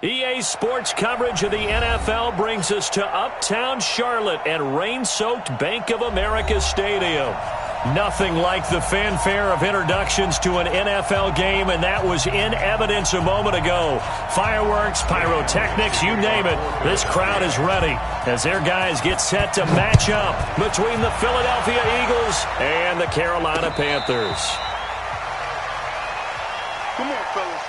EA Sports coverage of the NFL brings us to Uptown Charlotte and rain-soaked Bank of America Stadium. Nothing like the fanfare of introductions to an NFL game, and that was in evidence a moment ago. Fireworks, pyrotechnics, you name it. This crowd is ready as their guys get set to match up between the Philadelphia Eagles and the Carolina Panthers. Come on, fellas.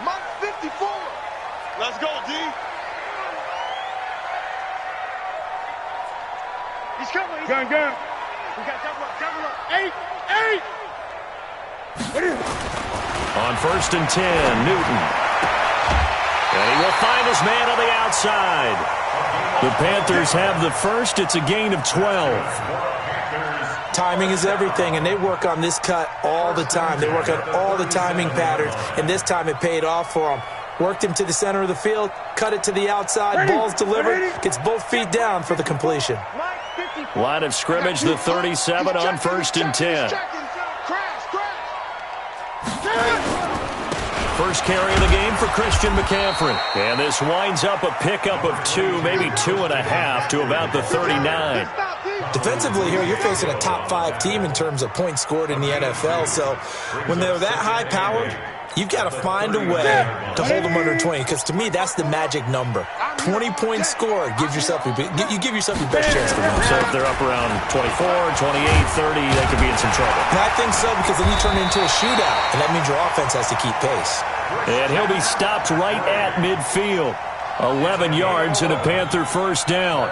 Mike 54. Let's go, D. He's coming. Gun. We got double up. 8. On 1st and 10, Newton. And he will find his man on the outside. The Panthers have the first. It's a gain of 12. Timing is everything, and they work on this cut all the time. They work on all the timing patterns, and this time it paid off for them. Worked him to the center of the field, cut it to the outside, ball's delivered, gets both feet down for the completion. Line of scrimmage, the 37 on 1st and 10. First carry of the game for Christian McCaffrey. And this winds up a pickup of 2, maybe 2.5 to about the 39. Defensively here, you're facing a top 5 team in terms of points scored in the NFL. So when they're that high-powered, you've got to find a way to hold them under 20, because to me, that's the magic number. 20 points scored, you give yourself your best chance to win. So if they're up around 24, 28, 30, they could be in some trouble. And I think so, because then you turn it into a shootout, and that means your offense has to keep pace. And he'll be stopped right at midfield. 11 yards and a Panther first down.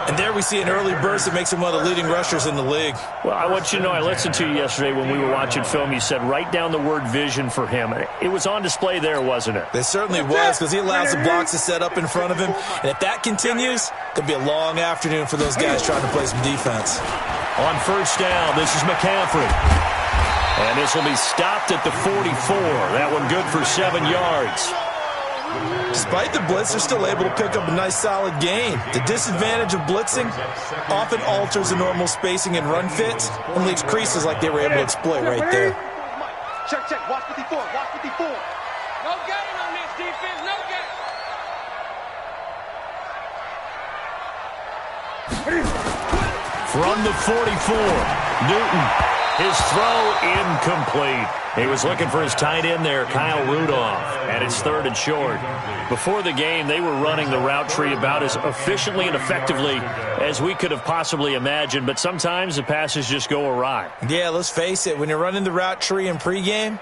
And there we see an early burst that makes him one of the leading rushers in the league. Well, I want you to know, I listened to you yesterday when we were watching film. You said write down the word vision for him. It was on display there, wasn't it? It certainly was, because he allows the blocks to set up in front of him. And if that continues, it could be a long afternoon for those guys trying to play some defense. On first down, this is McCaffrey. And this will be stopped at the 44. That one good for 7 yards. Despite the blitz, they're still able to pick up a nice solid gain. The disadvantage of blitzing often alters the normal spacing and run fits and leaves creases like they were able to exploit right there. Check. Watch 54. No gain on this defense. No gain. From the 44, Newton. His throw incomplete. He was looking for his tight end there, Kyle Rudolph, and it's 3rd and short. Before the game, they were running the route tree about as efficiently and effectively as we could have possibly imagined, but sometimes the passes just go awry. Yeah, let's face it, when you're running the route tree in pregame,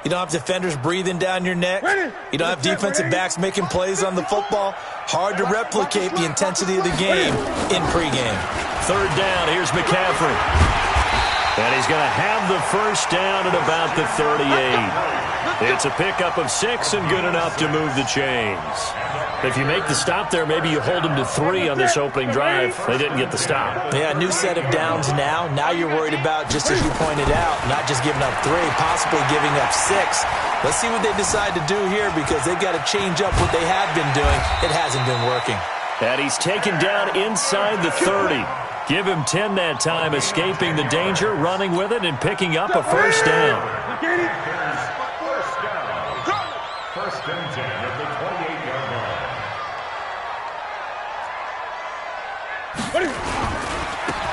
you don't have defenders breathing down your neck. You don't have defensive backs making plays on the football. Hard to replicate the intensity of the game in pregame. 3rd down, here's McCaffrey. And he's going to have the first down at about the 38. It's a pickup of 6 and good enough to move the chains. If you make the stop there, maybe you hold them to 3 on this opening drive. They didn't get the stop. Yeah, new set of downs now. Now you're worried about, just as you pointed out, not just giving up 3, possibly giving up 6. Let's see what they decide to do here, because they've got to change up what they have been doing. It hasn't been working. And he's taken down inside the 30. Give him 10 that time, escaping the danger, running with it, and picking up a first down. First and 10 at the 28-yard line.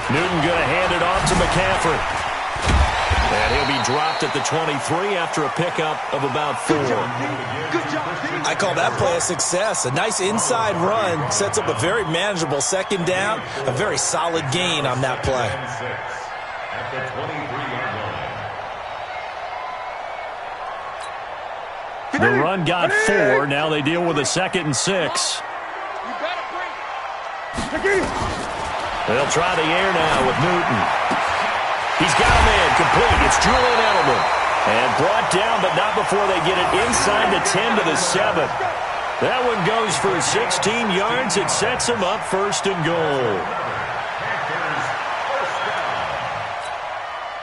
Newton going to hand it off to McCaffrey. And he'll be dropped at the 23 after a pickup of about 4. I call that play a success. A nice inside run sets up a very manageable second down. A very solid gain on that play. At the 23-yard line. The run got 4. Now they deal with a 2nd and 6. They'll try the air now with Newton. He's got a man complete. It's Julian Edelman. And brought down, but not before they get it inside the 10 to the 7. That one goes for 16 yards. It sets them up 1st and goal.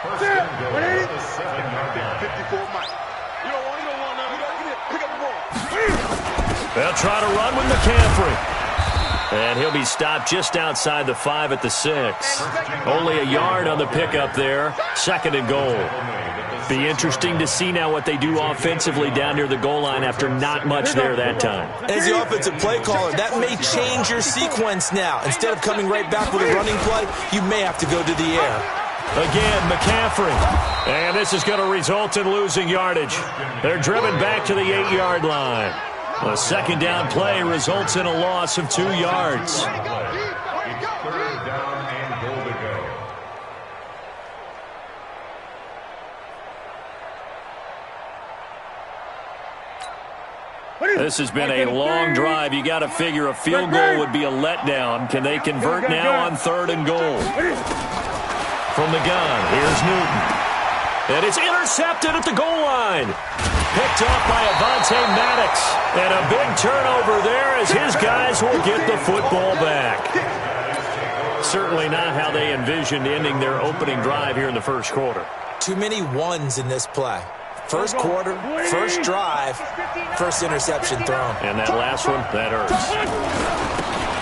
First and goal at the 7-yard line. 54 Mike. You don't want none. Pick up the ball. They'll try to run with McCaffrey. And he'll be stopped just outside the 5 at the 6. Only a yard on the pickup there. 2nd and goal. Be interesting to see now what they do offensively down near the goal line after not much there that time. As the offensive play caller, that may change your sequence now. Instead of coming right back with a running play, you may have to go to the air. Again, McCaffrey. And this is going to result in losing yardage. They're driven back to the 8-yard line. A 2nd down play results in a loss of 2 yards. It's 3rd down and goal to go. This has been a long drive. You got to figure a field goal would be a letdown. Can they convert now on 3rd and goal? From the gun, here's Newton. And it's intercepted at the goal line. Picked off by Avonte Maddox. And a big turnover there as his guys will get the football back. Certainly not how they envisioned ending their opening drive here in the 1st quarter. Too many ones in this play. 1st quarter, 1st drive, 1st interception thrown. And that last one, that hurts.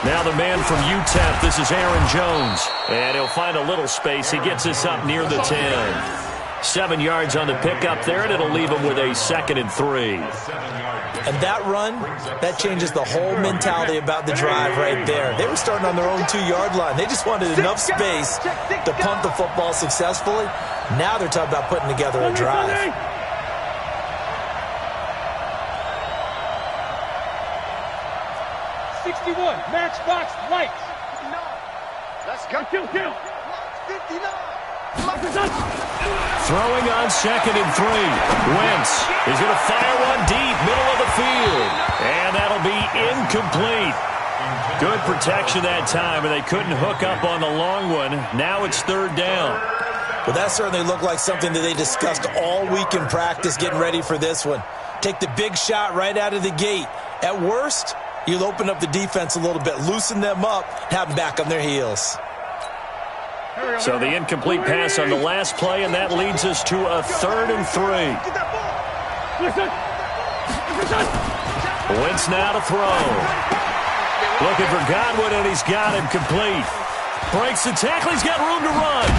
Now the man from UTEP, this is Aaron Jones. And he'll find a little space. He gets us up near the 10. 7 yards on the pickup there, and it'll leave him with a 2nd and 3. And that run, that changes the whole mentality about the drive right there. They were starting on their own 2-yard line. They just wanted enough space to punt the football successfully. Now they're talking about putting together a drive. Matchbox lights. Let's go. Kill. 59. Throwing on 2nd and 3. Wentz is going to fire one deep, middle of the field. And that'll be incomplete. Good protection that time, and they couldn't hook up on the long one. Now it's 3rd down. Well, that certainly looked like something that they discussed all week in practice, getting ready for this one. Take the big shot right out of the gate. At worst, you'll open up the defense a little bit, loosen them up, have them back on their heels. So the incomplete pass on the last play, and that leads us to a 3rd and 3. Wentz now to throw. Looking for Godwin, and he's got him complete. Breaks the tackle. He's got room to run.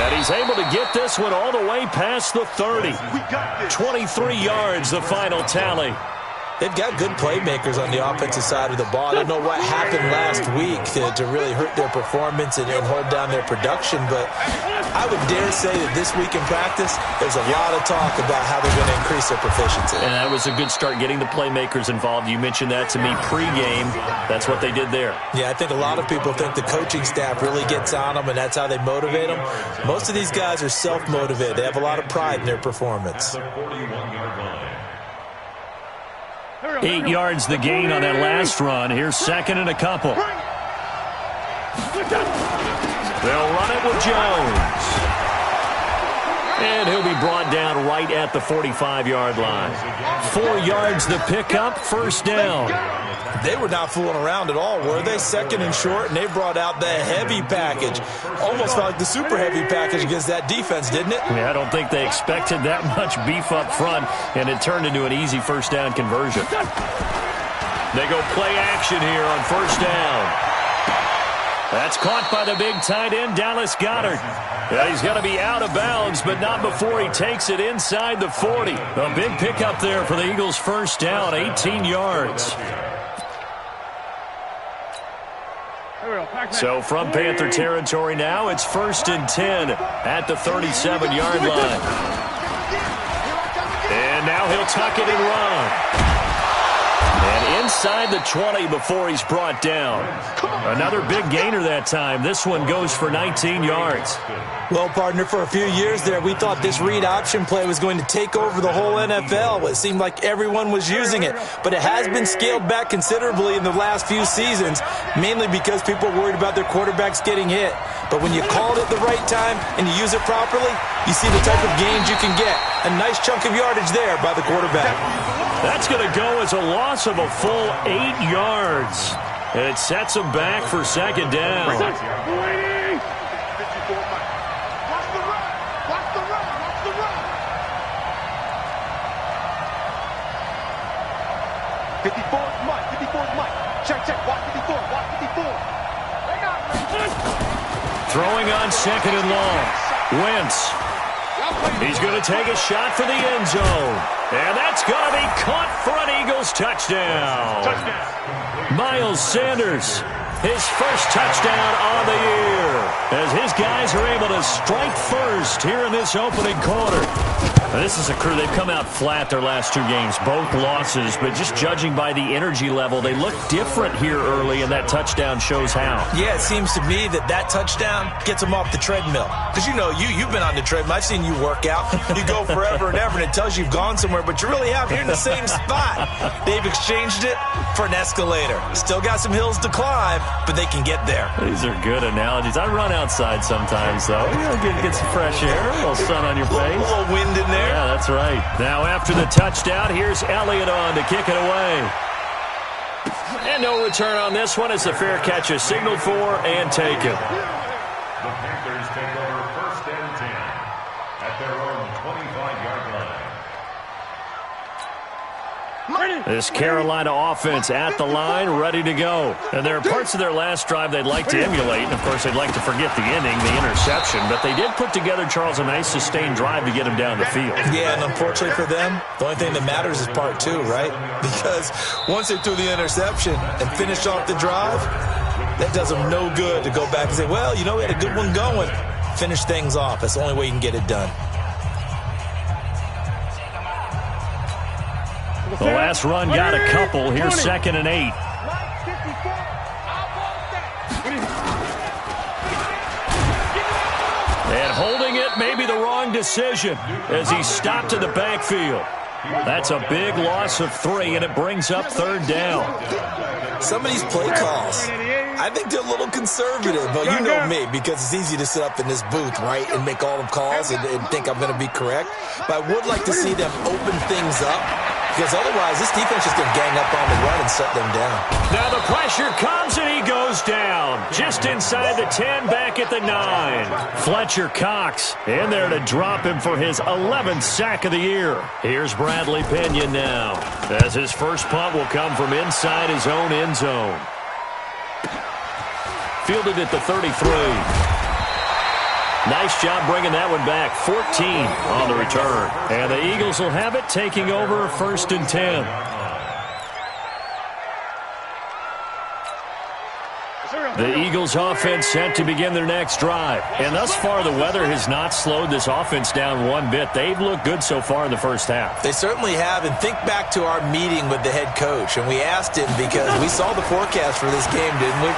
And he's able to get this one all the way past the 30. 23 yards, the final tally. They've got good playmakers on the offensive side of the ball. I don't know what happened last week to really hurt their performance and hold down their production, but I would dare say that this week in practice, there's a lot of talk about how they're going to increase their proficiency. And that was a good start, getting the playmakers involved. You mentioned that to me pregame. That's what they did there. Yeah, I think a lot of people think the coaching staff really gets on them, and that's how they motivate them. Most of these guys are self-motivated. They have a lot of pride in their performance. 8 yards the gain on that last run. Here's 2nd and a couple. They'll run it with Jones. And he'll be brought down right at the 45-yard line. 4 yards the pickup, 1st down. They were not fooling around at all, were they? 2nd and short, and they brought out the heavy package. Almost felt like the super heavy package against that defense, didn't it? Yeah, I don't think they expected that much beef up front, and it turned into an easy 1st down conversion. They go play action here on 1st down. That's caught by the big tight end, Dallas Goedert. Yeah, he's going to be out of bounds, but not before he takes it inside the 40. A big pickup there for the Eagles' 1st down, 18 yards. So from Panther territory now, it's 1st and 10 at the 37-yard line. And now he'll tuck it and run. And inside the 20 before he's brought down. Another big gainer that time. This one goes for 19 yards. Well, partner, for a few years there, we thought this read option play was going to take over the whole NFL. It seemed like everyone was using it. But it has been scaled back considerably in the last few seasons, mainly because people are worried about their quarterbacks getting hit. But when you call it at the right time and you use it properly, you see the type of gains you can get. A nice chunk of yardage there by the quarterback. That's going to go as a loss of a full 8 yards. And it sets him back for 2nd down. 54's Mike. 54's Mike. Check. Watch 54. Watch 54. Throwing on 2nd and long. Wentz. He's going to take a shot for the end zone. And that's going to be caught for an Eagles touchdown. Miles Sanders, his first touchdown on the year, as his guys are able to strike first here in this opening quarter. Now, this is a crew, they've come out flat their last 2 games, both losses, but just judging by the energy level, they look different here early, and that touchdown shows how. Yeah, it seems to me that touchdown gets them off the treadmill. Because you know, you've been on the treadmill. I've seen you work out. You go forever and ever, and it tells you you've gone somewhere, but you really have. You're in the same spot. They've exchanged it for an escalator. Still got some hills to climb, but they can get there. These are good analogies. I run outside sometimes, though. Get some fresh air, a little sun on your face. A little wind in there. Yeah, that's right. Now after the touchdown, here's Elliott on to kick it away. And no return on this one. It's a fair catch is signaled for and taken. The Panthers take over 1st and 10 at their own 25-yard line. This Carolina offense at the line, ready to go. And there are parts of their last drive they'd like to emulate. And, of course, they'd like to forget the ending, the interception. But they did put together, Charles, a nice sustained drive to get him down the field. Yeah, and unfortunately for them, the only thing that matters is part 2, right? Because once they threw the interception and finished off the drive, that does them no good to go back and say, well, you know, we had a good one going. Finish things off. That's the only way you can get it done. The last run got a couple. Here's 2nd and 8. And holding it may be the wrong decision as he stopped in the backfield. That's a big loss of 3, and it brings up 3rd down. Some of these play calls, I think they're a little conservative. But you know me, because it's easy to sit up in this booth, right, and make all the calls and think I'm going to be correct. But I would like to see them open things up, because otherwise this defense is going to gang up on the run and shut them down. Now the pressure comes, and he goes down. Just inside the 10, back at the 9. Fletcher Cox in there to drop him for his 11th sack of the year. Here's Bradley Pinion now, as his first punt will come from inside his own end zone. Fielded at the 33. Nice job bringing that one back. 14 on the return. And the Eagles will have it, taking over 1st and 10. The Eagles offense set to begin their next drive. And thus far, the weather has not slowed this offense down one bit. They've looked good so far in the first half. They certainly have. And think back to our meeting with the head coach. And we asked him, because we saw the forecast for this game, didn't we?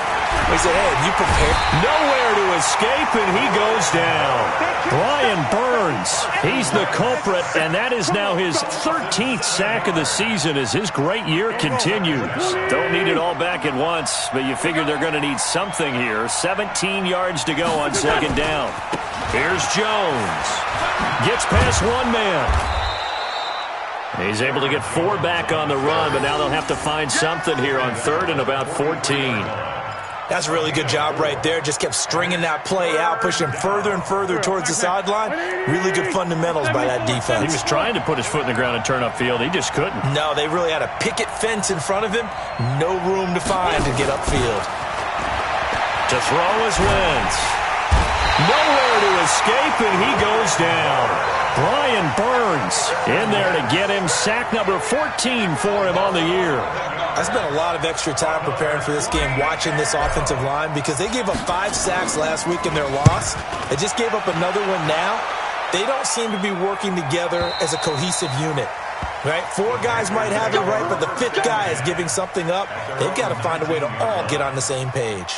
We said, hey, have you prepared? Nowhere to escape, and he goes down. Brian Burns, he's the culprit, and that is now his 13th sack of the season as his great year continues. Don't need it all back at once, but you figure they're going to need something here. 17 yards to go on 2nd down. Here's Jones. Gets past one man. He's able to get 4 back on the run, but now they'll have to find something here on 3rd and about 14. That's a really good job right there. Just kept stringing that play out, pushing him further and further towards the sideline. Really good fundamentals by that defense. He was trying to put his foot in the ground and turn upfield. He just couldn't. No, they really had a picket fence in front of him. No room to find to get upfield. To throw is Wentz. Nowhere to escape, and he goes down. Brian Burns in there to get him. Sack number 14 for him on the year. I spent a lot of extra time preparing for this game watching this offensive line because they gave up 5 sacks last week in their loss. They just gave up another one now. They don't seem to be working together as a cohesive unit. Right? 4 guys might have it right, but the 5th guy is giving something up. They've got to find a way to all get on the same page.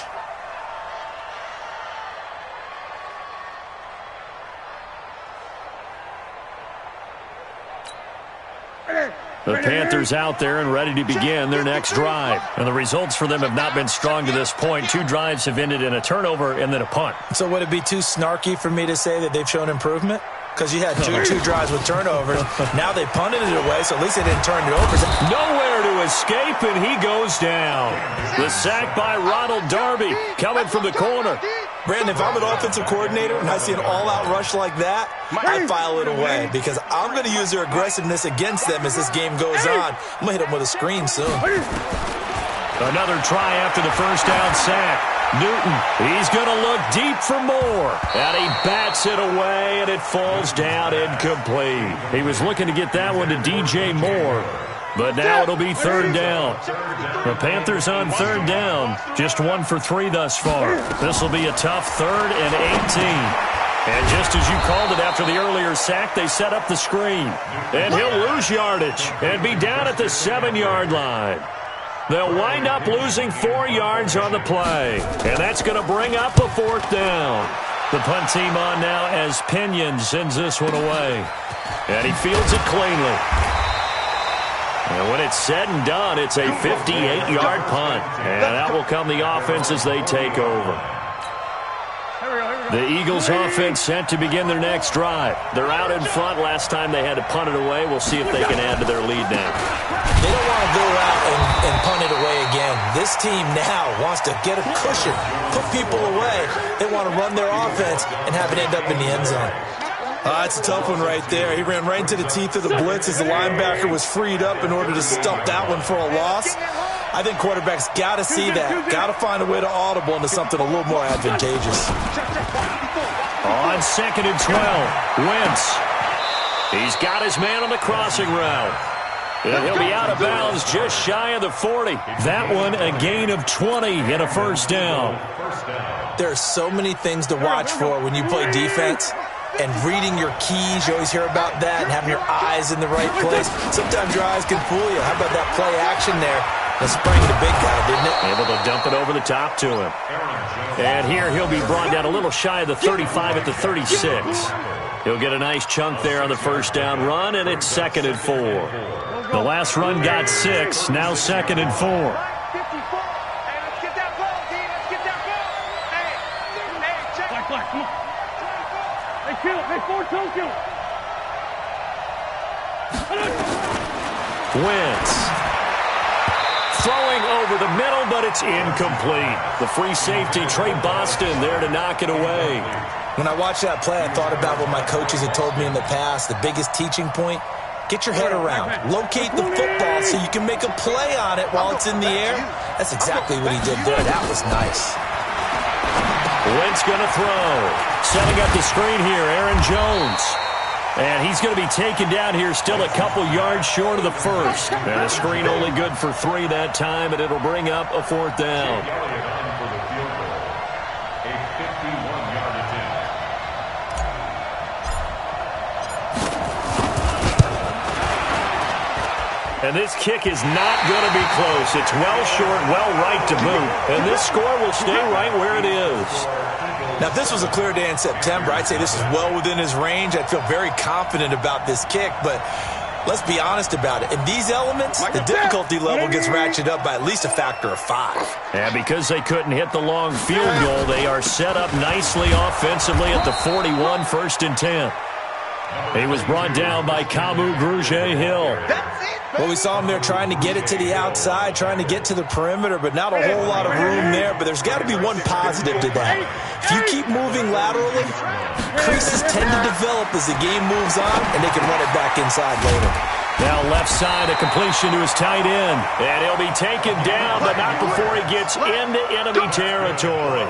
The Panthers out there and ready to begin their next drive. And the results for them have not been strong to this point. 2 drives have ended in a turnover and then a punt. So would it be too snarky for me to say that they've shown improvement? Because you had two drives with turnovers. Now they punted it away, so at least they didn't turn it over. Nowhere to escape, and he goes down. The sack by Ronald Darby coming from the corner. Brandon, if I'm an offensive coordinator and I see an all-out rush like that, I file it away because I'm going to use their aggressiveness against them as this game goes on. I'm going to hit them with a screen soon. Another try after the first down sack. Newton, he's going to look deep for more. And he bats it away, and it falls down incomplete. He was looking to get that one to DJ Moore. But now it'll be 3rd down. The Panthers on 3rd down. Just 1 for 3 thus far. This will be a tough 3rd and 18. And just as you called it after the earlier sack, they set up the screen. And he'll lose yardage and be down at the 7-yard line. They'll wind up losing 4 yards on the play. And that's going to bring up a 4th down. The punt team on now as Pinion sends this one away. And he fields it cleanly. And when it's said and done, it's a 58-yard punt. And out will come the offense as they take over. The Eagles offense set to begin their next drive. They're out in front. Last time they had to punt it away. We'll see if they can add to their lead now. They don't want to go out and punt it away again. This team now wants to get a cushion, put people away. They want to run their offense and have it end up in the end zone. That's a tough one right there. He ran right into the teeth of the blitz as the linebacker was freed up in order to stump that one for a loss. I think quarterbacks got to see that. Got to find a way to audible into something a little more advantageous. On 2nd and 12, Wentz. He's got his man on the crossing route. And he'll be out of bounds just shy of the 40. That one a gain of 20 and a 1st down. There are so many things to watch for when you play defense. And reading your keys, you always hear about that, and having your eyes in the right place. Sometimes your eyes can fool you. How about that play action there? That sprang the big guy, didn't it? Able to dump it over the top to him. And here he'll be brought down a little shy of the 35 at the 36. He'll get a nice chunk there on the 1st down run, and it's 2nd and 4. The last run got 6, now 2nd and 4. Wentz throwing over the middle, but it's incomplete. The free safety, Trey Boston, there to knock it away. When I watched that play, I thought about what my coaches had told me in the past. The biggest teaching point, get your head around. Locate the football so you can make a play on it while it's in the air. That's exactly what he did there. That was nice. Wentz going to throw. Setting up the screen here, Aaron Jones. And he's going to be taken down here still a couple yards short of the 1st. And the screen only good for 3 that time, and it'll bring up a 4th down. And this kick is not going to be close. It's well short, well right to boot. And this score will stay right where it is. Now, if this was a clear day in September, I'd say this is well within his range. I'd feel very confident about this kick, but let's be honest about it. In these elements, the difficulty level gets ratcheted up by at least a factor of 5. And because they couldn't hit the long field goal, they are set up nicely offensively at the 41, 1st and 10. He was brought down by Kamu Grugier-Hill. Well, we saw him there trying to get it to the outside, trying to get to the perimeter, but not a whole lot of room there. But there's got to be one positive to that. If you keep moving laterally, creases tend to develop as the game moves on, and they can run it back inside later. Now left side, a completion to his tight end. And he'll be taken down, but not before he gets into enemy territory.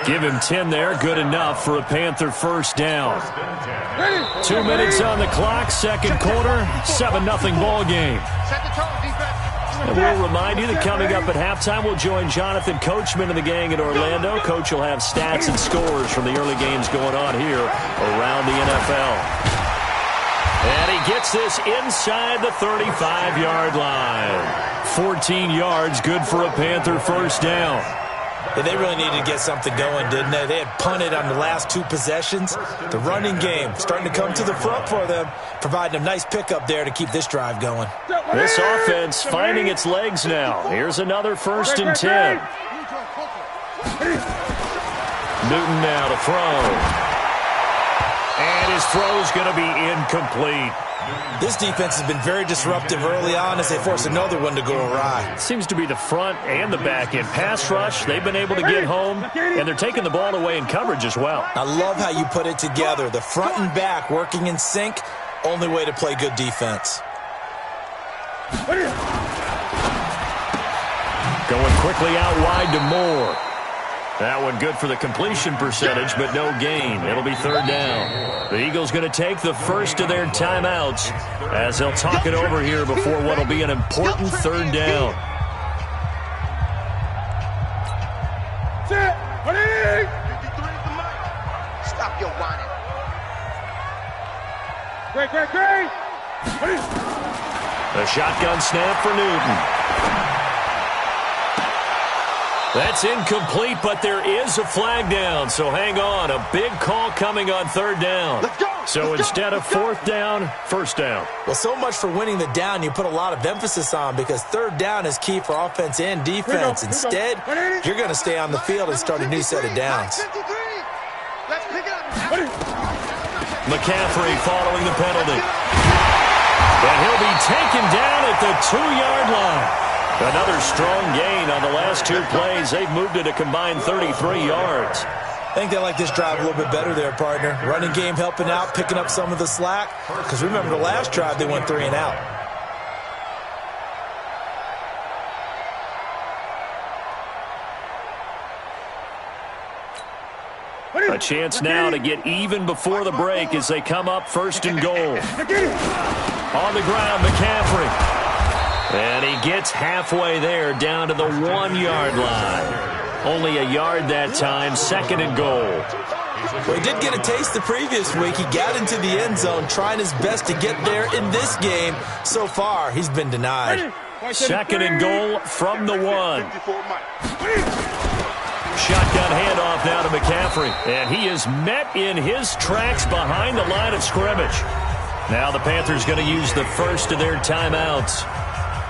Give him 10 there, good enough for a Panther first down. 2 minutes on the clock, second quarter, 7-0 ball game. And we'll remind you that coming up at halftime, we'll join Jonathan Coachman and the gang in Orlando. Coach will have stats and scores from the early games going on here around the NFL. And he gets this inside the 35-yard line. 14 yards, good for a Panther first down. Yeah, they really needed to get something going, didn't they? They had punted on the last 2 possessions. The running game starting to come to the front for them, providing a nice pickup there to keep this drive going. This offense finding its legs now. Here's another 1st and 10. Newton now to throw. And his throw's going to be incomplete. This defense has been very disruptive early on as they force another one to go awry. Seems to be the front and the back end. Pass rush, they've been able to get home, and they're taking the ball away in coverage as well. I love how you put it together. The front and back working in sync, only way to play good defense. Going quickly out wide to Moore. That one good for the completion percentage, but no gain. It'll be third down. The Eagles going to take the first of their timeouts as they'll talk it over here before what will be an important third down. Stop your whining. Great. A shotgun snap for Newton. That's incomplete, but there is a flag down, so hang on. A big call coming on third down. Let's go. So instead of fourth down, first down. Well, so much for winning the down you put a lot of emphasis on because third down is key for offense and defense. Instead, you're going to stay on the field and start a new set of downs. Let's pick it up. McCaffrey following the penalty. And he'll be taken down at the 2-yard line. Another strong gain on the last 2 plays. They've moved it a combined 33 yards. I think they like this drive a little bit better there, partner. Running game helping out, picking up some of the slack. Because remember the last drive, they went 3 and out. A chance now to get even before the break as they come up first and goal. On the ground, McCaffrey. And he gets halfway there down to the 1-yard line. Only a yard that time, second and goal. Well, he did get a taste the previous week. He got into the end zone, trying his best to get there in this game. So far, he's been denied. Second and goal from the 1. Shotgun handoff now to McCaffrey. And he is met in his tracks behind the line of scrimmage. Now the Panthers going to use the first of their timeouts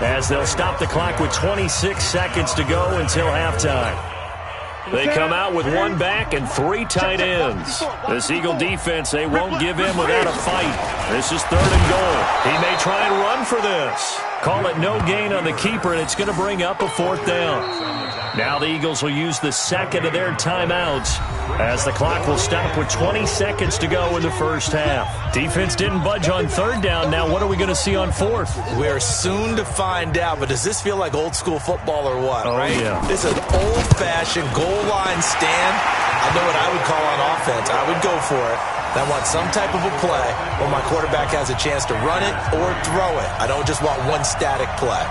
as they'll stop the clock with 26 seconds to go until halftime. They come out with 1 back and 3 tight ends. This Eagle defense, they won't give in without a fight. This is third and goal. He may try and run for this. Call it no gain on the keeper, and it's going to bring up a 4th down. Now the Eagles will use the second of their timeouts as the clock will stop with 20 seconds to go in the first half. Defense didn't budge on third down. Now what are we going to see on fourth? We're soon to find out, but does this feel like old school football or what? Oh, right? Yeah. This is an old-fashioned goal line stand. I know what I would call on offense. I would go for it. I want some type of a play where my quarterback has a chance to run it or throw it. I don't just want one static play.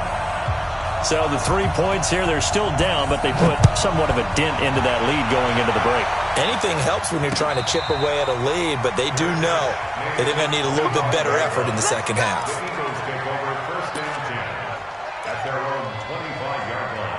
So the 3 points here, they're still down, but they put somewhat of a dent into that lead going into the break. Anything helps when you're trying to chip away at a lead, but they do know that they're going to need a little bit better effort in the second half. At their own 25-yard line.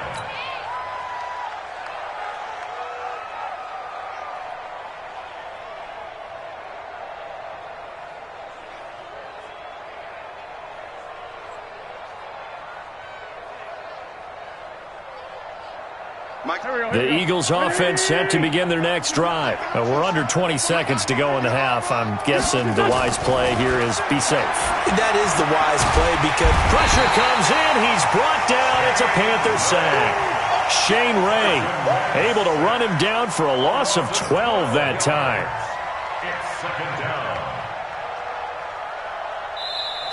The Eagles offense set to begin their next drive. We're under 20 seconds to go in the half. I'm guessing the wise play here is be safe. That is the wise play because pressure comes in. He's brought down. It's a Panther sack. Shane Ray able to run him down for a loss of 12 that time. It's second down.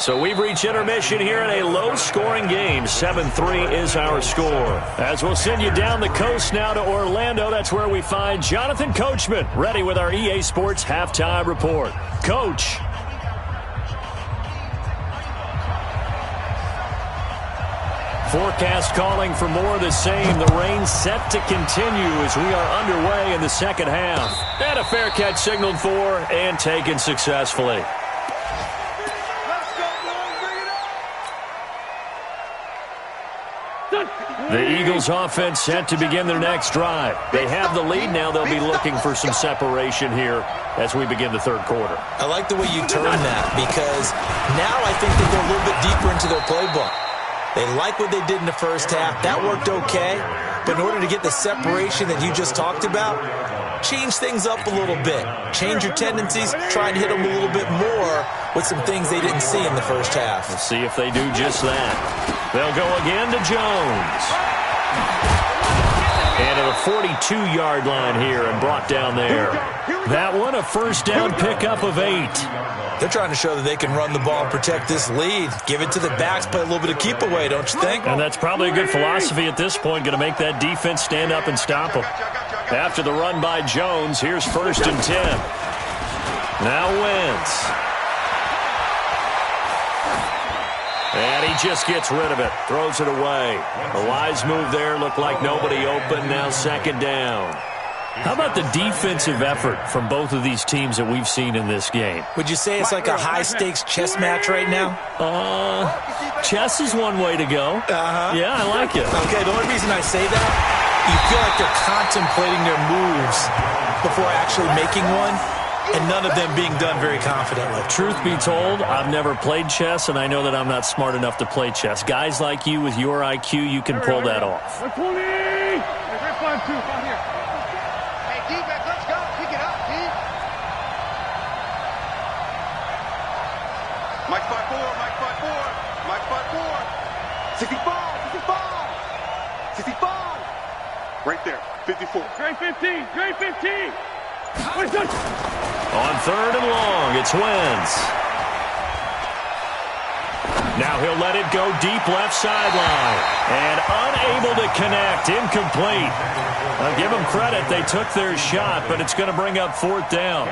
So we've reached intermission here in a low-scoring game. 7-3 is our score. As we'll send you down the coast now to Orlando, that's where we find Jonathan Coachman, ready with our EA Sports halftime report. Coach. Forecast calling for more of the same. The rain set to continue as we are underway in the second half. And a fair catch signaled for and taken successfully. The Eagles offense set to begin their next drive. They have the lead now. They'll be looking for some separation here as we begin the third quarter. I like the way you turn that because now I think they go a little bit deeper into their playbook. They like what they did in the first half. That worked okay. But in order to get the separation that you just talked about, change things up a little bit. Change your tendencies. Try and hit them a little bit more with some things they didn't see in the first half. We'll see if they do just that. They'll go again to Jones. And to the 42-yard line here and brought down there. That one, a first down pickup of 8. They're trying to show that they can run the ball and protect this lead. Give it to the backs, play a little bit of keep away, don't you think? And that's probably a good philosophy at this point, going to make that defense stand up and stop them. After the run by Jones, here's 1st and 10. Now Wentz. And he just gets rid of it, throws it away. A wise move there, looked like nobody open, now 2nd down. How about the defensive effort from both of these teams that we've seen in this game? Would you say it's like a high-stakes chess match right now? Chess is one way to go. Yeah, I like it. Okay, the only reason I say that, you feel like they're contemplating their moves before actually making one, and none of them being done very confidently. Truth be told, I've never played chess, and I know that I'm not smart enough to play chess. Guys like you with your IQ, you can pull that off. 120! Mike 5-4, Mike 5-4, Mike 5-4. 65, 65. Right there, 54. Great 15, great 15. On 3rd and long, it's Wentz. Now he'll let it go deep left sideline. And unable to connect, incomplete. I'll give them credit, they took their shot, but it's going to bring up 4th down.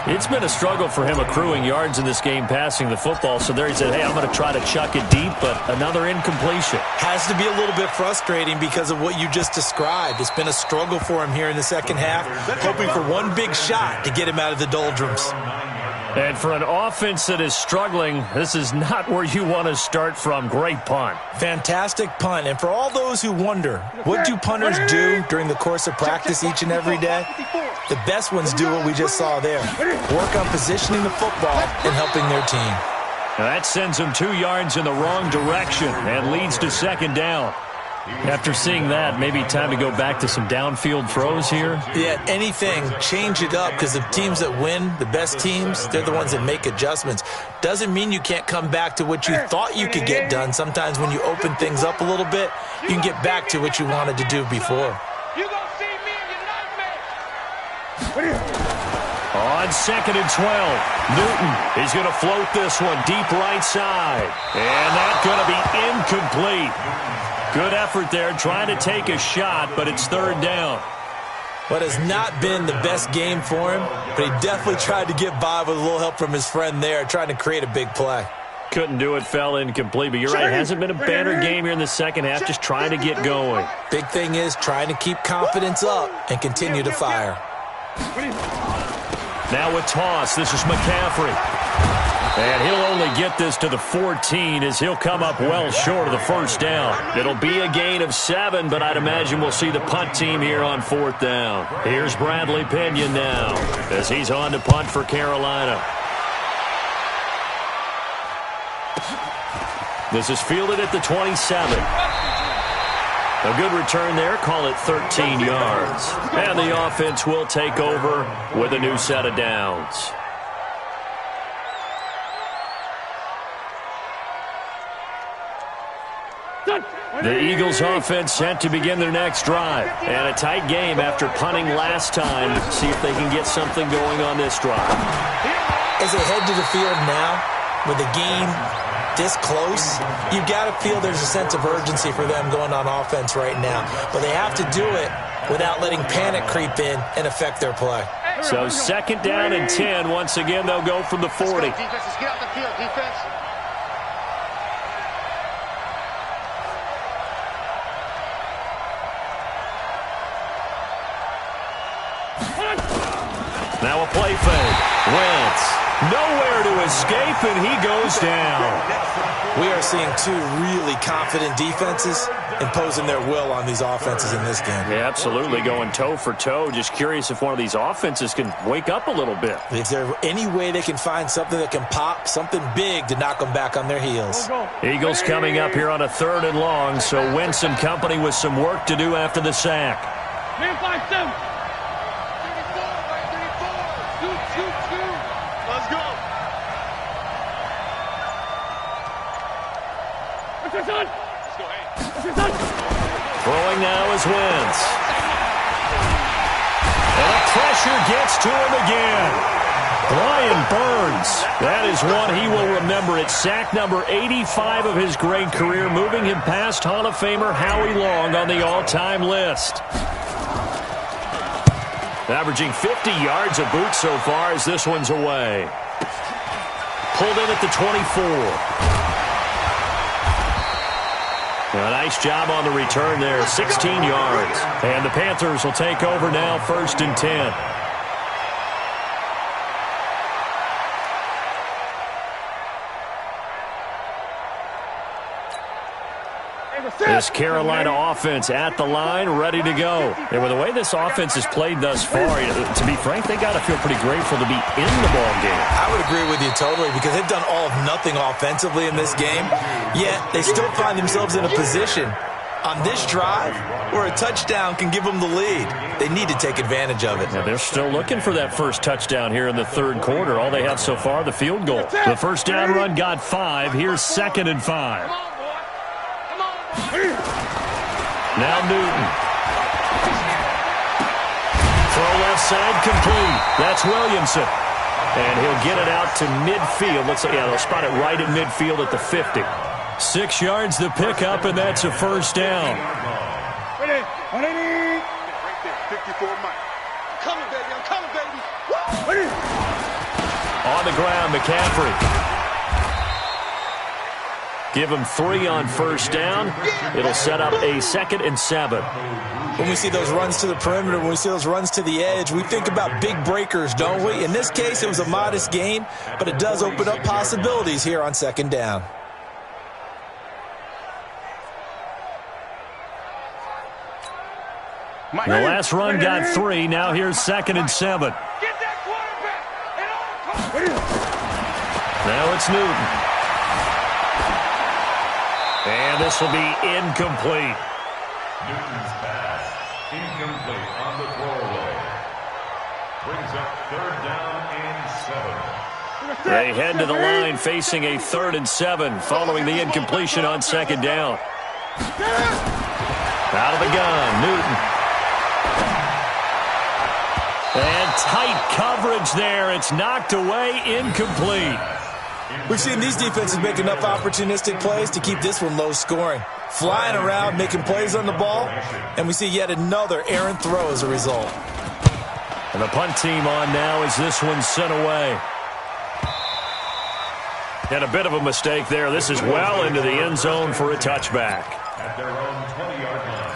It's been a struggle for him accruing yards in this game passing the football, so there he said, hey, I'm going to try to chuck it deep, but another incompletion. Has to be a little bit frustrating because of what you just described. It's been a struggle for him here in the second half, hoping for one big shot to get him out of the doldrums. And for an offense that is struggling, this is not where you want to start from. Great punt. Fantastic punt. And for all those who wonder, what do punters do during the course of practice each and every day? The best ones do what we just saw there. Work on positioning the football and helping their team. Now that sends them 2 yards in the wrong direction and leads to 2nd down. After seeing that, maybe time to go back to some downfield throws here. Yeah, anything. Change it up because the teams that win, the best teams, they're the ones that make adjustments. Doesn't mean you can't come back to what you thought you could get done. Sometimes when you open things up a little bit, you can get back to what you wanted to do before. You gonna see me in your nightmare. On 2nd and 12, Newton is going to float this one deep right side. And that's going to be incomplete. Good effort there, trying to take a shot, but it's 3rd down. What has not been the best game for him, but he definitely tried to get by with a little help from his friend there, trying to create a big play. Couldn't do it, fell incomplete, but you're right, it hasn't been a banner game here in the second half, just trying to get going. Big thing is trying to keep confidence up and continue to fire. Now with toss, this is McCaffrey. And he'll only get this to the 14 as he'll come up well short of the 1st down. It'll be a gain of 7, but I'd imagine we'll see the punt team here on 4th down. Here's Bradley Pinion now as he's on to punt for Carolina. This is fielded at the 27. A good return there, call it 13 yards. And the offense will take over with a new set of downs. The Eagles offense set to begin their next drive. And a tight game after punting last time. See if they can get something going on this drive. As they head to the field now, with the game this close, you've got to feel there's a sense of urgency for them going on offense right now. But they have to do it without letting panic creep in and affect their play. So 2nd down and 10. Once again, they'll go from the 40. Let's go, defense. Let's get out the field, defense. Now a play fake. Wentz nowhere to escape, and he goes down. We are seeing two really confident defenses imposing their will on these offenses in this game. Yeah, absolutely, going toe for toe. Just curious if one of these offenses can wake up a little bit. Is there any way they can find something that can pop, something big to knock them back on their heels? Eagles coming up here on a 3rd and long, so Wentz and company with some work to do after the sack. Man, 5-7. Let's go. Let's go, Throwing now is Wentz. And the pressure gets to him again. Brian Burns. That is one he will remember. It's sack number 85 of his great career, moving him past Hall of Famer Howie Long on the all-time list. Averaging 50 yards a boot so far as this one's away. Pulled in at the 24. A nice job on the return there, 16 yards. And the Panthers will take over now, 1st and 10. This Carolina offense at the line, ready to go. And with the way this offense has played thus far, to be frank, they got to feel pretty grateful to be in the ball game. I would agree with you totally because they've done all of nothing offensively in this game, yet they still find themselves in a position on this drive where a touchdown can give them the lead. They need to take advantage of it. Now they're still looking for that first touchdown here in the 3rd quarter. All they have so far, the field goal. The first down run got 5. Here's 2nd and 5. Now Newton. Throw left side complete. That's Williamson. And he'll get it out to midfield. Let's say, yeah, they'll spot it right at midfield at the 50. 6 yards the pickup, and that's a first down. Ready? Ready? Right there, 54 Mike. I'm coming, baby. I'm coming, baby. Woo! Ready? On the ground, McCaffrey. Give him 3 on first down. It'll set up a 2nd and 7. When we see those runs to the perimeter, when we see those runs to the edge, we think about big breakers, don't we? In this case, it was a modest gain, but it does open up possibilities here on 2nd down. The last run got 3. Now here's 2nd and 7. Get that quarterback. Now it's Newton. And this will be incomplete. Newton's pass, incomplete on the throwaway. Brings up 3rd down and 7. They head to the line facing a 3rd and 7 following the incompletion on 2nd down. Out of the gun, Newton. And tight coverage there. It's knocked away, incomplete. We've seen these defenses make enough opportunistic plays to keep this one low scoring. Flying around, making plays on the ball, and we see yet another errant throw as a result. And the punt team on now as this one's sent away. And a bit of a mistake there. This is well into the end zone for a touchback. At their own 20-yard line.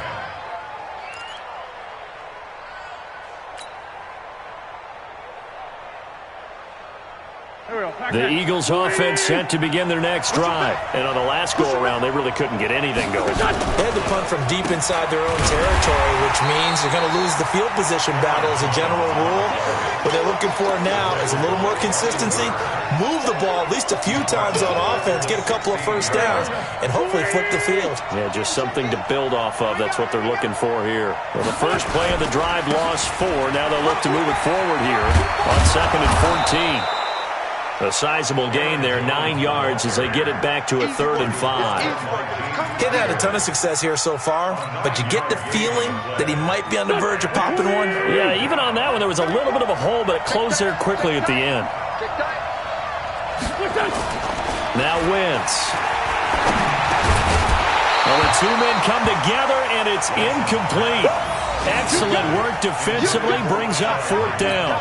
The Eagles offense set to begin their next drive. And on the last go-around, they really couldn't get anything going. They had to punt from deep inside their own territory, which means they're going to lose the field position battle as a general rule. What they're looking for now is a little more consistency, move the ball at least a few times on offense, get a couple of first downs, and hopefully flip the field. Yeah, just something to build off of. That's what they're looking for here. Well, the first play of the drive lost 4. Now they'll look to move it forward here on 2nd and 14. A sizable gain there, 9 yards as they get it back to a 3rd and 5. He'd had a ton of success here so far, but you get the feeling that he might be on the verge of popping one. Yeah, even on that one, there was a little bit of a hole, but it closed there quickly at the end. Now Wentz. Well, the two men come together, and it's incomplete. Excellent work defensively, brings up 4th down.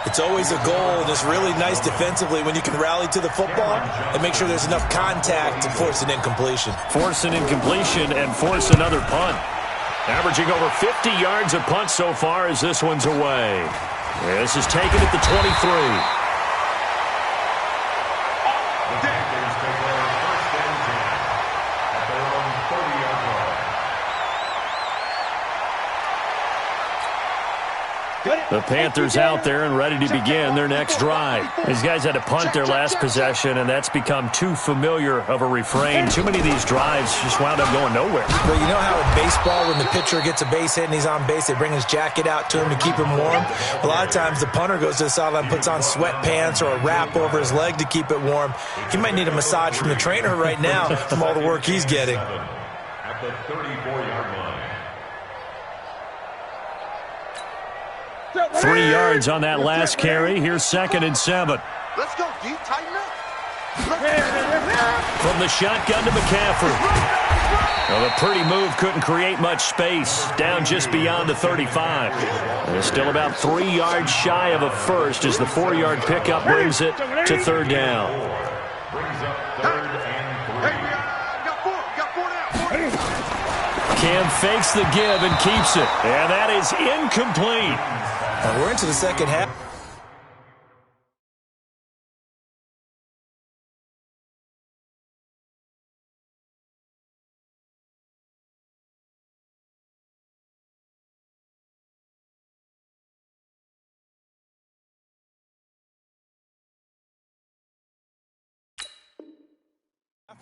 It's always a goal, and it's really nice defensively when you can rally to the football and make sure there's enough contact to force an incompletion. Force an incompletion and force another punt. Averaging over 50 yards a punt so far as this one's away. This is taken at the 23. The Panthers out there and ready to begin their next drive. These guys had to punt their last possession, and that's become too familiar of a refrain. Too many of these drives just wound up going nowhere. But you know how in baseball, when the pitcher gets a base hit and he's on base, they bring his jacket out to him to keep him warm? A lot of times the punter goes to the sideline, puts on sweatpants or a wrap over his leg to keep it warm. He might need a massage from the trainer right now from all the work he's getting. At the 34-yard line. 3 yards on that last carry. Here's 2nd and 7. Let's go deep, tighten up. From the shotgun to McCaffrey. Well, the pretty move couldn't create much space. Down just beyond the 35. And still about 3 yards shy of a first as the 4-yard pickup brings it to 3rd down. Brings up 3rd and 3. Got four now. Cam fakes the give and keeps it. And that is incomplete. And we're into the second half.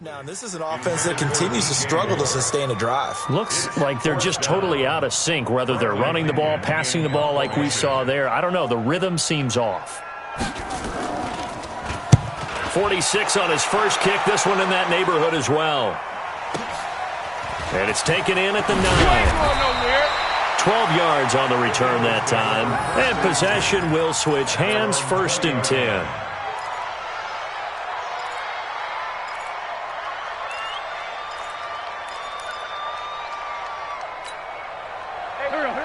Now, this is an offense that continues to struggle to sustain a drive. Looks like they're just totally out of sync, whether they're running the ball, passing the ball like we saw there. I don't know. The rhythm seems off. 46 on his first kick. This one in that neighborhood as well. And it's taken in at the 9. 12 yards on the return that time. And possession will switch hands, 1st and 10.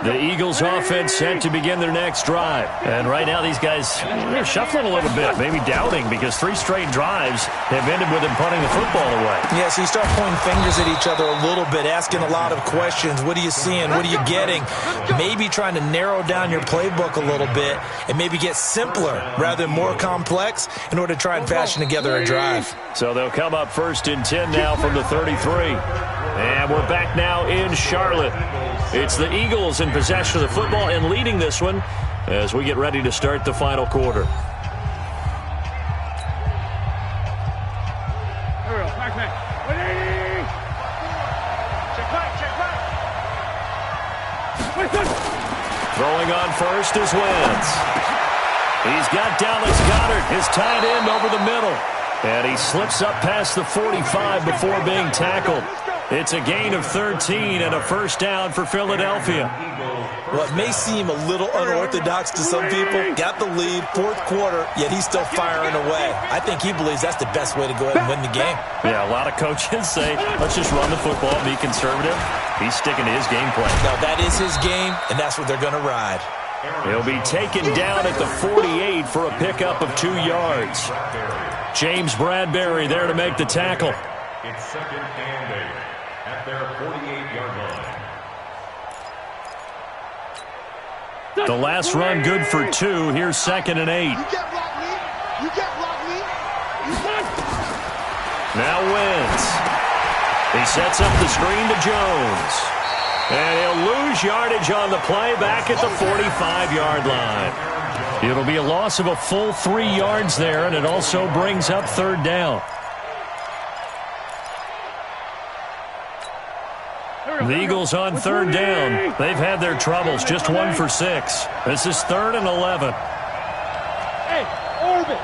The Eagles offense set to begin their next drive. And right now these guys, they're shuffling a little bit, maybe doubting, because 3 straight drives have ended with them punting the football away. Yeah, so you start pointing fingers at each other a little bit, asking a lot of questions. What are you seeing? What are you getting? Maybe trying to narrow down your playbook a little bit and maybe get simpler rather than more complex in order to try and fashion together a drive. So they'll come up 1st and 10 now from the 33. And we're back now in Charlotte. It's the Eagles in possession of the football and leading this one as we get ready to start the final quarter. Throwing on first is Wentz. He's got Dallas Goedert, his tight end, over the middle. And he slips up past the 45 before being tackled. It's a gain of 13 and a 1st down for Philadelphia. Well, it may seem a little unorthodox to some people. Got the lead, 4th quarter, yet he's still firing away. I think he believes that's the best way to go ahead and win the game. Yeah, a lot of coaches say, let's just run the football, be conservative. He's sticking to his game plan. Now, that is his game, and that's what they're going to ride. He'll be taken down at the 48 for a pickup of 2 yards. James Bradbury there to make the tackle. It's 2nd and 8 at their 48-yard line. The last run good for 2. Here's 2nd and 8. You can't block me. You can't block me. Now Wentz. He sets up the screen to Jones. And he'll lose yardage on the play back at the 45-yard line. It'll be a loss of a full 3 yards there, and it also brings up 3rd down. The Eagles on 3rd down. They've had their troubles, just 1 for 6. This is 3rd and 11. Hey, orbit.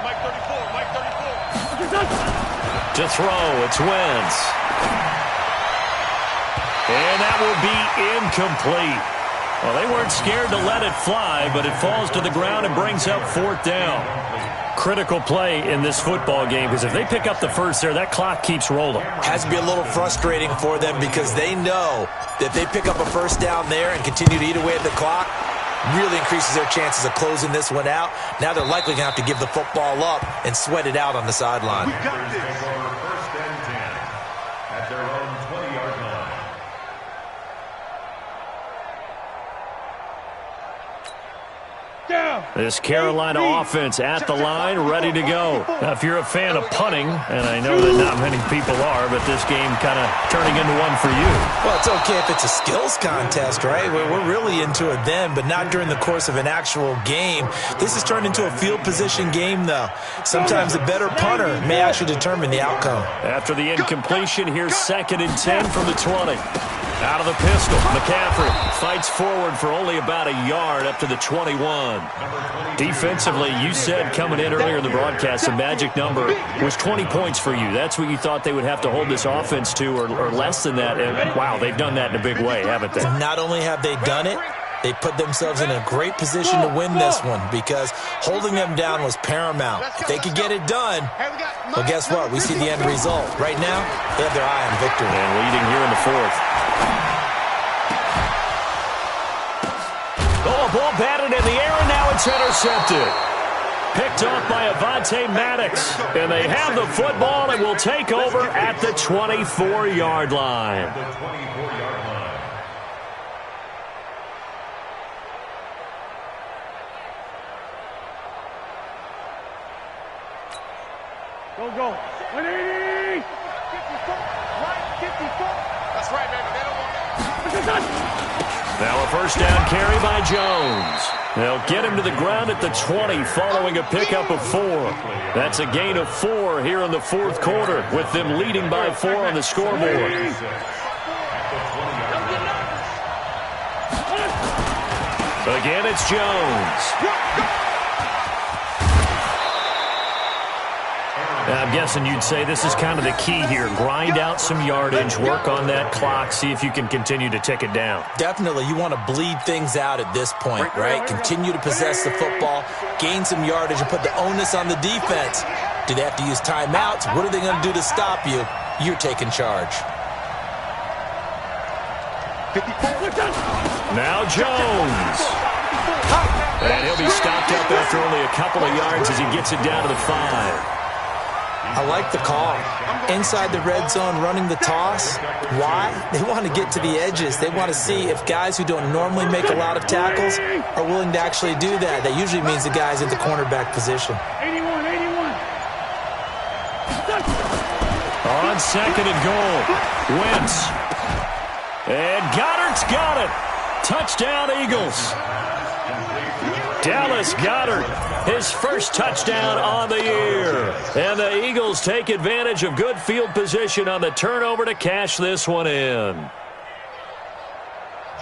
Mike 34, Mike 34. To throw, it's Wentz. And that will be incomplete. Well, they weren't scared to let it fly, but it falls to the ground and brings up 4th down. critical play in this football game because if they pick up the first there, that clock keeps rolling. Has to be a little frustrating for them because they know that if they pick up a first down there and continue to eat away at the clock, really increases their chances of closing this one out. Now they're likely going to have to give the football up and sweat it out on the sideline. We got this. First and 10 at their own 20-yard line. This Carolina offense at the line, ready to go. Now, if you're a fan of punting, and I know that not many people are, but this game kind of turning into one for you. Well, it's okay if it's a skills contest, right? We're really into it then, but not during the course of an actual game. This has turned into a field position game, though. Sometimes the better punter may actually determine the outcome. After the incompletion, here's 2nd and 10 from the 20. Out of the pistol, McCaffrey fights forward for only about a yard up to the 21. Defensively, you said coming in earlier in the broadcast, the magic number was 20 points for you. That's what you thought they would have to hold this offense to or less than that. And, wow, they've done that in a big way, haven't they? Not only have they done it, they put themselves in a great position to win this one because holding them down was paramount. If they could get it done, well, guess what? We see the end result. Right now, they have their eye on victory. And leading here in the 4th. Oh, a ball batted in the air, and now it's intercepted. Picked off by Avonte Maddox. And they have the football and will take over at the 24-yard line. The 24-yard line. Go. 180. 54. Right, 54. That's right, baby. They don't want it. Now a first down carry by Jones. They'll get him to the ground at the 20 following a pickup of 4. That's a gain of 4 here in the 4th quarter with them leading by 4 on the scoreboard. Again, it's Jones. I'm guessing you'd say this is kind of the key here. Grind out some yardage, work on that clock, see if you can continue to tick it down. Definitely. You want to bleed things out at this point, right? Continue to possess the football, gain some yardage, and put the onus on the defense. Do they have to use timeouts? What are they going to do to stop you? You're taking charge. Now Jones. And he'll be stopped up after only a couple of yards as he gets it down to the 5. I like the call. Inside the red zone, running the toss. Why? They want to get to the edges. They want to see if guys who don't normally make a lot of tackles are willing to actually do that. That usually means the guy's in the cornerback position. 81. On 2nd and goal, Wentz. And Goddard's got it. Touchdown, Eagles. Dallas Goedert, his first touchdown on the year. And the Eagles take advantage of good field position on the turnover to cash this one in.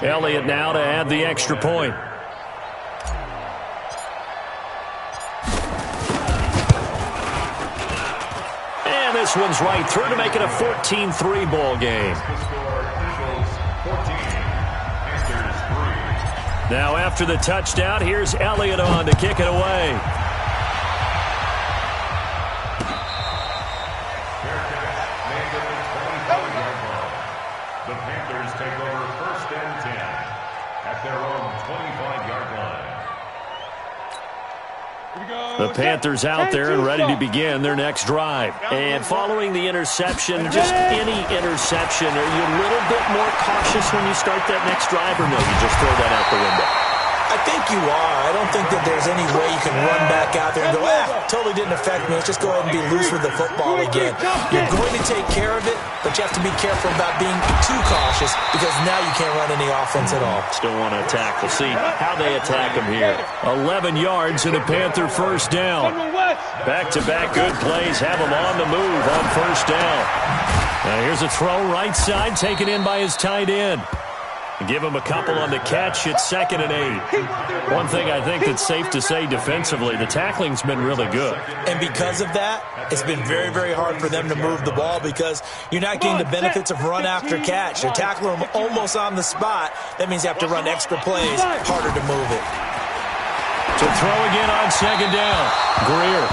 Elliott now to add the extra point. And this one's right through to make it a 14-3 ball game. Now after the touchdown, here's Elliott on to kick it away. The Panthers take over 1st and 10 at their own 25-yard line. The Panthers out there and ready to begin their next drive. And following the interception, just any interception, are you a little bit more cautious when you start that next drive, or no, you just throw that out the window? I think you are. I don't think that there's any way you can run back out there and go, totally didn't affect me. Let's just go ahead and be loose with the football again. You're going to take care of it, but you have to be careful about being too cautious because now you can't run any offense at all. Still want to attack. We'll see how they attack them here. 11 yards and a Panther first down. Back-to-back good plays have them on the move on first down. Now here's a throw right side, taken in by his tight end. Give him a couple on the catch. It's 2nd and 8. One thing I think that's safe to say defensively, the tackling's been really good. And because of that, it's been very, very hard for them to move the ball because you're not getting the benefits of run after catch. They're tackling them almost on the spot. That means you have to run extra plays, harder to move it. To throw again on 2nd down. Greer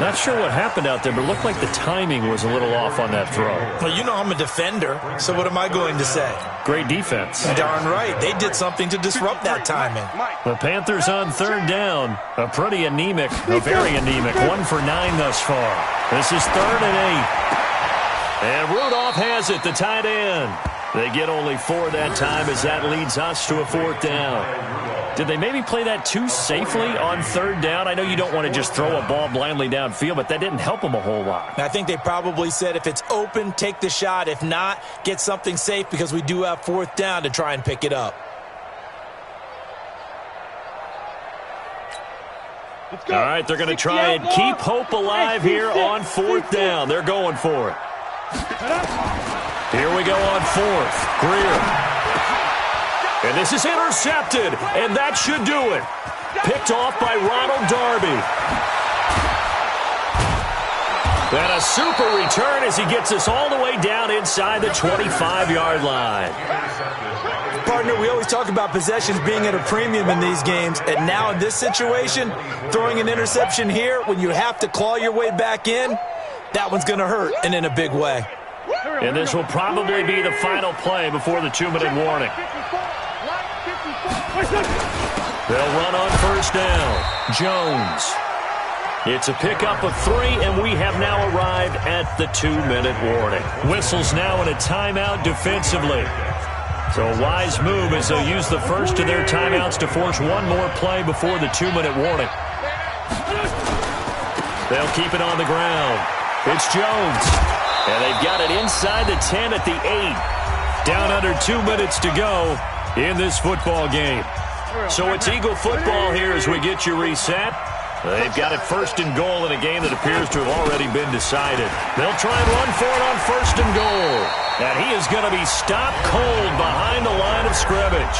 Not sure what happened out there, but it looked like the timing was a little off on that throw. Well, you know I'm a defender, so what am I going to say? Great defense. Darn right. They did something to disrupt that timing. The Panthers on third down. A very anemic 1 for 9 thus far. This is 3rd and 8. And Rudolph has it, the tight end. They get only 4 that time as that leads us to a 4th down. Did they maybe play that too safely on 3rd down? I know you don't want to just throw a ball blindly downfield, but that didn't help them a whole lot. I think they probably said if it's open, take the shot. If not, get something safe because we do have 4th down to try and pick it up. All right, they're going to try and keep hope alive here on 4th down. They're going for it. Here we go on 4th. Greer. And this is intercepted, and that should do it. Picked off by Ronald Darby. And a super return as he gets us all the way down inside the 25-yard line. Partner, we always talk about possessions being at a premium in these games, and now in this situation, throwing an interception here when you have to claw your way back in, that one's going to hurt, and in a big way. And this will probably be the final play before the 2-minute warning. They'll run on 1st down. Jones. It's a pickup of 3, and we have now arrived at the 2-minute warning. Whistles now in a timeout defensively. So a wise move as they'll use the first of their timeouts to force one more play before the 2-minute warning. They'll keep it on the ground. It's Jones. And they've got it inside the 10 at the 8. Down under 2 minutes to go in this football game. So it's Eagle football here as we get you reset. They've got it 1st and goal in a game that appears to have already been decided. They'll try and run for it on 1st and goal. And he is going to be stopped cold behind the line of scrimmage.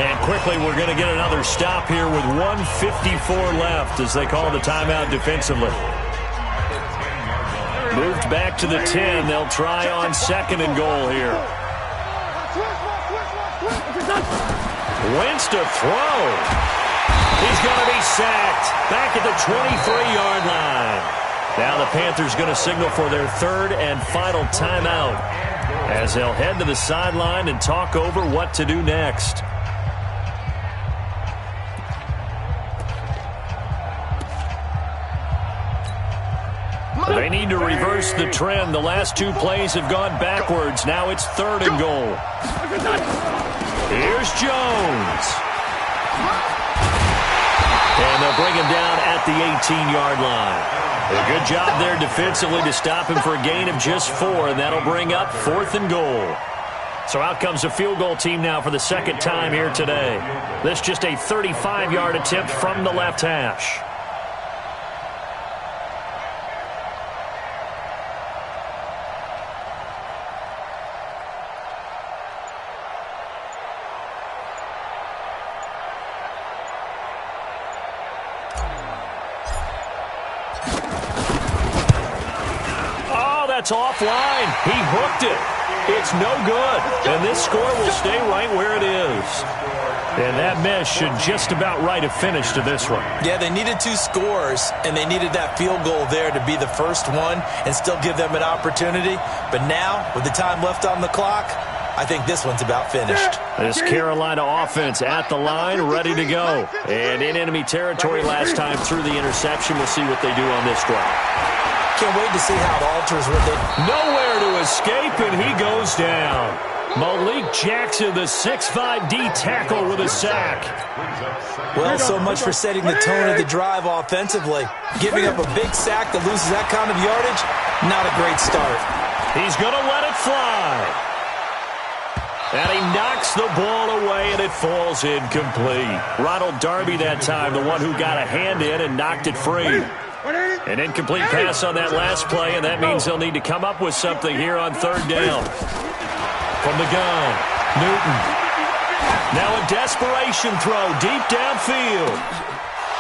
And quickly we're going to get another stop here with 1:54 left as they call the timeout defensively. Moved back to the 10. They'll try on 2nd and goal here. Wentz to throw. He's going to be sacked back at the 23-yard line. Now the Panthers going to signal for their 3rd and final timeout as they'll head to the sideline and talk over what to do next. They need to reverse the trend. The last 2 plays have gone backwards. Now it's 3rd and goal. Here's Jones. And they'll bring him down at the 18-yard line. A good job there defensively to stop him for a gain of just 4, and that'll bring up 4th and goal. So out comes a field goal team now for the 2nd time here today. This just a 35-yard attempt from the left hash. That's offline. He hooked it. It's no good. And this score will stay right where it is. And that miss should just about write a finish to this one. Yeah, they needed 2 scores, and they needed that field goal there to be the first one and still give them an opportunity. But now, with the time left on the clock, I think this one's about finished. This Carolina offense at the line, ready to go. And in enemy territory last time through the interception. We'll see what they do on this drive. Can't wait to see how it alters with it. Nowhere to escape, and he goes down. Malik Jackson, the 6'5" D tackle with a sack. Well, so much for setting the tone of the drive offensively. Giving up a big sack that loses that kind of yardage, not a great start. He's going to let it fly. And he knocks the ball away, and it falls incomplete. Ronald Darby that time, the one who got a hand in and knocked it free. An incomplete pass on that last play, and that means they'll need to come up with something here on 3rd down. From the gun, Newton. Now a desperation throw deep downfield.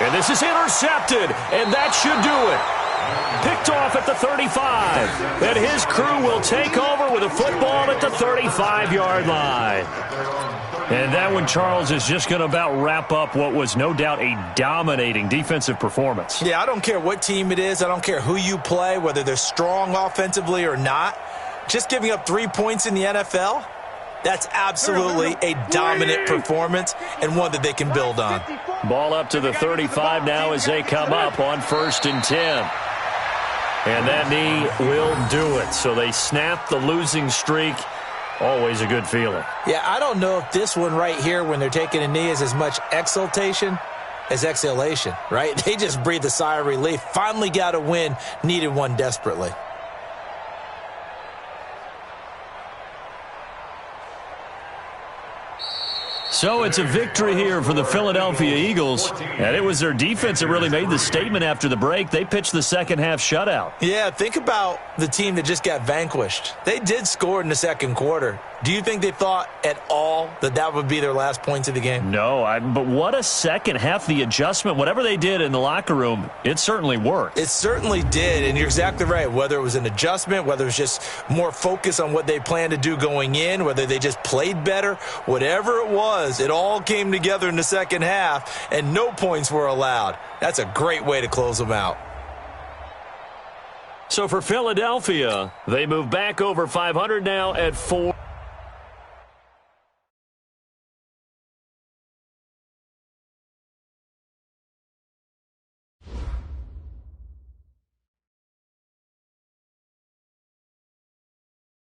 And this is intercepted, and that should do it. Picked off at the 35. And his crew will take over with a football at the 35-yard line. And that one, Charles, is just going to about wrap up what was no doubt a dominating defensive performance. Yeah, I don't care what team it is. I don't care who you play, whether they're strong offensively or not. Just giving up 3 points in the NFL, that's absolutely a dominant performance and one that they can build on. Ball up to the 35 now as they come up on 1st and 10. And that knee will do it. So they snap the losing streak. Always a good feeling. Yeah, I don't know if this one right here when they're taking a knee is as much exultation as exhalation, right? They just breathe a sigh of relief. Finally got a win, needed one desperately. So it's a victory here for the Philadelphia Eagles, and it was their defense that really made the statement after the break. They pitched the second-half shutout. Yeah, think about the team that just got vanquished. They did score in the second quarter. Do you think they thought at all that that would be their last points of the game? No, but what a second half. The adjustment, whatever they did in the locker room, it certainly worked. It certainly did, and you're exactly right. Whether it was an adjustment, whether it was just more focus on what they planned to do going in, whether they just played better, whatever it was, it all came together in the second half, and no points were allowed. That's a great way to close them out. So for Philadelphia, they move back over 500 now at 4.